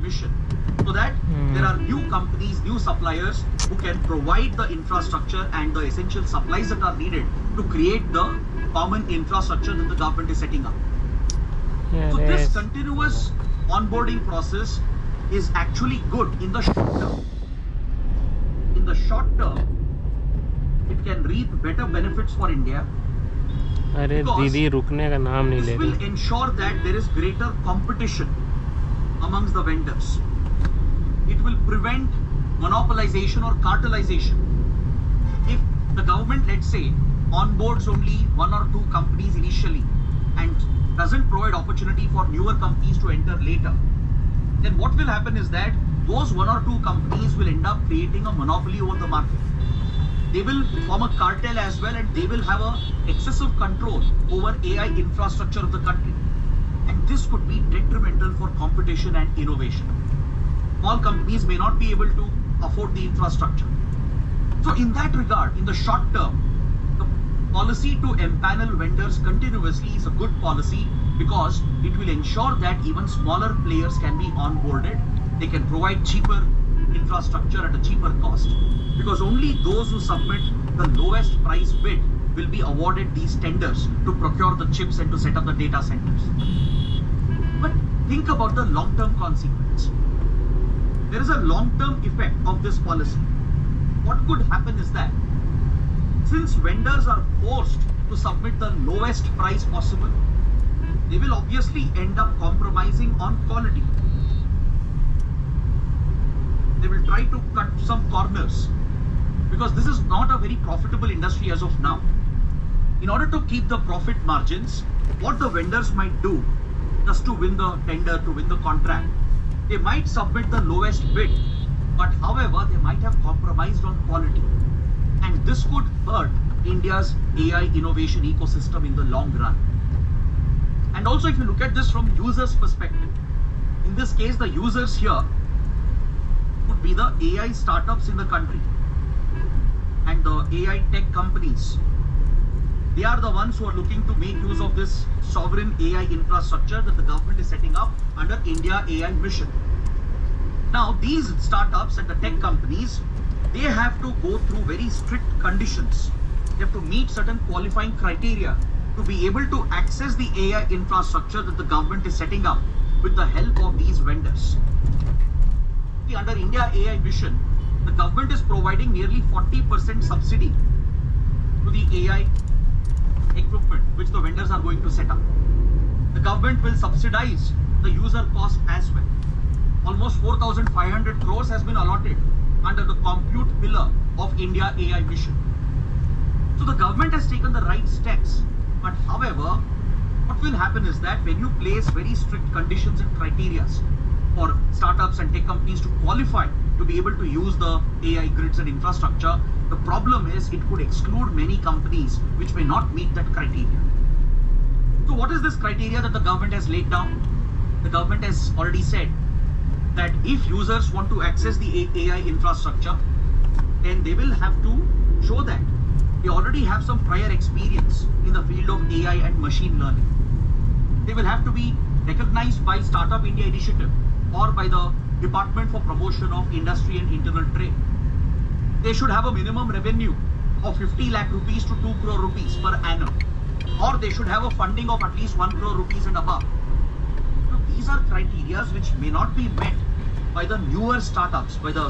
mission, so that there are new companies, new suppliers who can provide the infrastructure and the essential supplies that are needed to create the common infrastructure that the government is setting up. So this continuous onboarding process is actually good in the short term. In the short term, it can reap better benefits for India. अरे दीदी रुकने का नाम नहीं ले रही। This will ensure that there is greater competition amongst the vendors. It will prevent monopolization or cartelization. If the government, let's say, onboards only one or two companies initially and doesn't provide opportunity for newer companies to enter later, then what will happen is that those one or two companies will end up creating a monopoly over the market. They will form a cartel as well, and they will have a excessive control over AI infrastructure of the country. And this could be detrimental for competition and innovation. Small companies may not be able to afford the infrastructure. So in that regard, in the short term, the policy to empanel vendors continuously is a good policy, because it will ensure that even smaller players can be onboarded. They can provide cheaper infrastructure at a cheaper cost, because only those who submit the lowest price bid will be awarded these tenders to procure the chips and to set up the data centers. But think about the long-term consequence. There is a long-term effect of this policy. What could happen is that since vendors are forced to submit the lowest price possible, they will obviously end up compromising on quality. They will try to cut some corners, because this is not a very profitable industry as of now. In order to keep the profit margins, what the vendors might do, just to win the tender, to win the contract, they might submit the lowest bid, but however, they might have compromised on quality. And this could hurt India's AI innovation ecosystem in the long run. And also, if you look at this from users' perspective, in this case, the users here would be the AI startups in the country and the AI tech companies. They are the ones who are looking to make use of this sovereign AI infrastructure that the government is setting up under India AI Mission. Now, these startups and the tech companies, they have to go through very strict conditions. They have to meet certain qualifying criteria to be able to access the AI infrastructure that the government is setting up with the help of these vendors. Under India AI Mission, the government is providing nearly 40% subsidy to the AI equipment which the vendors are going to set up. The government will subsidize the user cost as well. Almost 4,500 crores has been allotted under the compute pillar of India AI Mission. So the government has taken the right steps. But however, what will happen is that when you place very strict conditions and criteria for startups and tech companies to qualify to be able to use the AI grids and infrastructure, the problem is it could exclude many companies which may not meet that criteria. So what is this criteria that the government has laid down? The government has already said that if users want to access the AI infrastructure, then they will have to show that they already have some prior experience in the field of AI and machine learning. They will have to be recognized by Startup India Initiative or by the Department for Promotion of Industry and Internal Trade. They should have a minimum revenue of 50 lakh rupees to 2 crore rupees per annum, or they should have a funding of at least 1 crore rupees and above. Now, these are criteria which may not be met by the newer startups, by the